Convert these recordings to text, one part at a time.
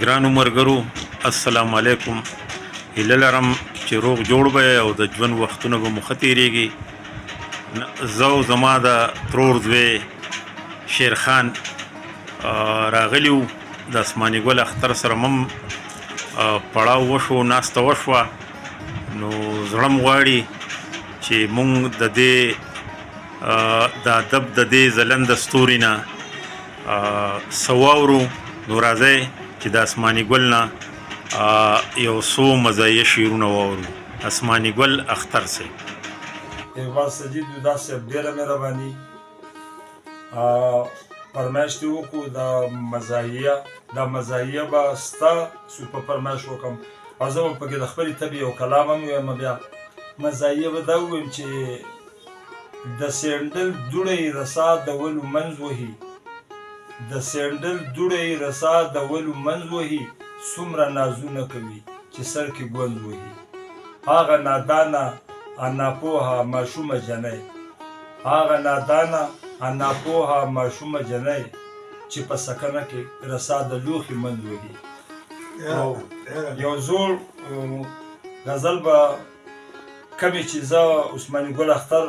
ګرانو ملګرو السلام علیکم. هیله لرم چې روغ جوړ به او د ژوند وختونه به مو ښه تېرېږي. زه او زما د ترور زوی شیرخان راغلي وو د اسماني ګل اختر سره مم پړاو وشو، ناسته وشوه. نو زړه م غواړي چې مونږ د دې د ادب د دې ځلنده ستوري نه څه واورو. نو راځئ چې د اسماني ګل نه یو څو مزاحیه شعرونه واورو. اسماني ګل اختر صاحب. اقبال سجید ودا صاحب ډېره مهرباني. فرمایش دې وکړو دا مزاحیه به ستا په فرمایش وکړم او زه به پکې د خپلې طبې یو کلام هم ووایم. بیا مزاحیه به دا ووایم چې د سینډل دوړی رسا د ولو منځ وهي، د سینډل دوړی رسا د ولو منځ وهي، څومره نازونه کوي چې سر کې ګونځ وهي. هغه نادانه ناپوهه ماشومه جنۍ، هغه نادانه ناپوهه ماشومه جنۍ چې په سکنه کې رسا د لوښي منځ وهي. یو زوړ غزل به کمې چې زه عثماني ګل اختر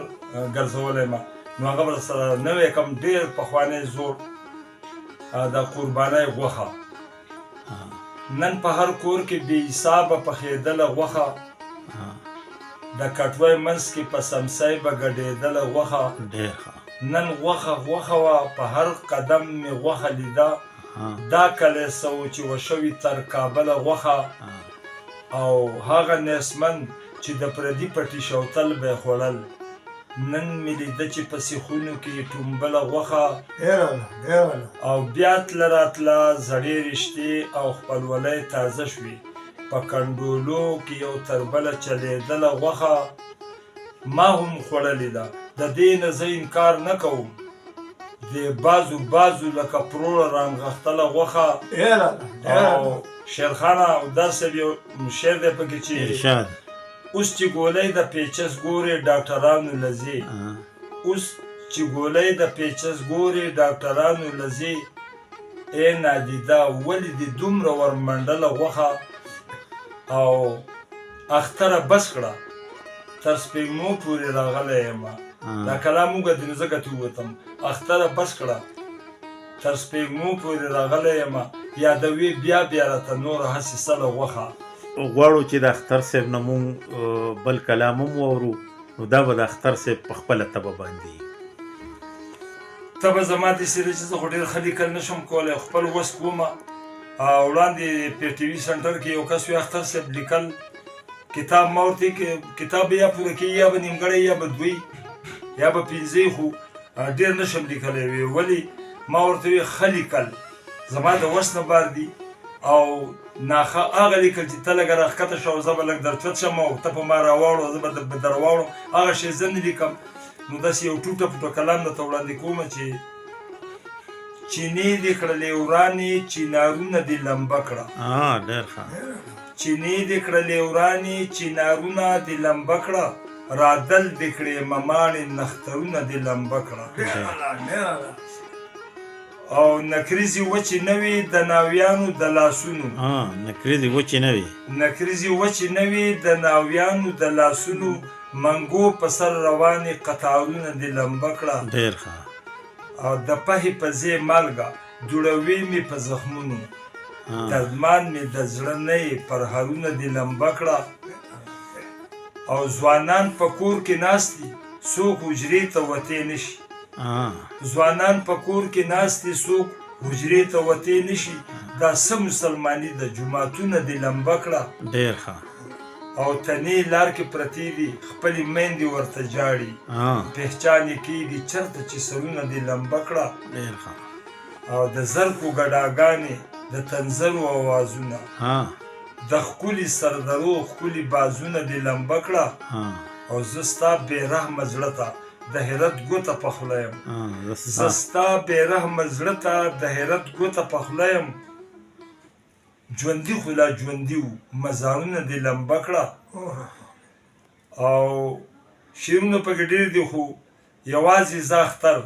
ګرځولی یم نو هغه به سره نوی کم. ډېر پخوانی زوړ د قربانۍ غوښه، نن په هر کور کې بې حسابه پخېدله غوښه، د کټوۍ منځ کې په سمسۍ به ګډېدله غوښه. نن غوښه وه په هر قدم مې غوښه لیده، دا کلیسه و چې وشوي تر کابله غوښه. او هغه نیستمن چې د پردي پټي شوتل به یې خوړل، نن مې لیده چې په سیخونو کې ټومبله غوښه. او بیا تله راتله زړې رشتې او خپلولۍ تازه شوې، په کنډولو کې یو تر بله چلېدله غوښه. ما هم خوړلې ده، د دې نه زه انکار نه کوم، د بازو لکه پروړه رانغښتله غوښه. او شیرخانه دا صاحب یو شعر دی پکې چې اوس چې ګولۍ د پیچس ګورې ډاکټرانو لځې، اوس چې ګولۍ د پیچس ګورې ډاکټرانو لځې، ای نادیده ولې دې دومره ورمنډله غوښه. او اختره بس کړه تر سپېږمو پورې راغلی یم. دا کلام وګدې نو ځکه ته ووتم. اختره بس کړه تر سپېږمو پورې راغلی یم، یادوي بیا راته نوره هسې سله غوښه. غواړو چې د اختر صاحب نه مونږ بل کلام هم واورو، نو دا به د اختر صاحب په خپله طبع باندې طبع زما داسې ده چې زه خو ډېر ښه لیکل نه شم کولی، خپل وس کومه. وړاندې پی ټي وي سنټر کې یو کس وي اختر صاحب لیکل کتاب، ما ورته کتاب یا پوره کېږي یا به نیمګړی یا به دوی یا به پنځه، خو ډېر نه شم لیکلی. وی ولې؟ ما ورته وی ښه لیکل زما د وس نه بار دي، او ناښه هغه لیکل چې ته لږه راښکته شه او زه به لږ درچوت شم او ته په ما راواړو زه به در واوړم، هغه شی زه نه لیکم. نو داسې یو ټوټه پوټه کلام درته وړاندې کومه چې چینې دې کړلې ورانې چینارونه دې لمبه کړه، چینې دې کړلې ورانې چینارونه دې لمبه کړه، رادل دې کړې مماڼې نخترونه دې لمبه کړه. او نکریزې وچې نه وي د ناویانو د لاسونو، نکریزې وچې نه وي، نکریزې وچې نه وي د ناویانو د لاسونو، منګو په سر روانې قطارونه دې لمبه کړه. ډېر ښه. او د پهې په ځای مالګه دوړوي مې په زخمونو، دردمان مې د زړه نه یې پرهرونه دې لمبه کړه. او ځوانان په کور کې ناست دي څوک حجرې ته وتی نشي، ځوانان په کور کې ناست دي څوک حجرې ته وتی نشي، دا څه مسلماني ده جوماتونه دې لمبه کړه. ډېر ښه. او تنې لار کې پرتې دي خپلې میندې ورته جاړي، پهچان یې کېږي چېرته چې سرونه دې لمبه کړه. ډېر ښه. او د زرکو ګډاګانې د تنزرو اوازونه، د ښکلي سردرو ښکلي بازونه دې لمبه کړه. او زه ستا بې رحمه زړه ته د حیرت ګوته په خوله یم، زه ستا بې رحمه زړه ته د حیرت ګوته په خوله یم، ژوندي خو لا ژوندي وو مزارونه دې لمبه کړه. او شعرونه پکې ډېر دي خو یوازې زه اختر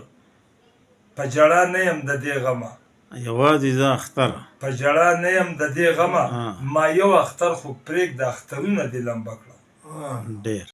په جړا نه یم د دې غمه یوازې زه اختر په جړا نه یم د دې غمه ها. ما یو اختر خو پرېږده اخترونه دې لمبه کړه ډېر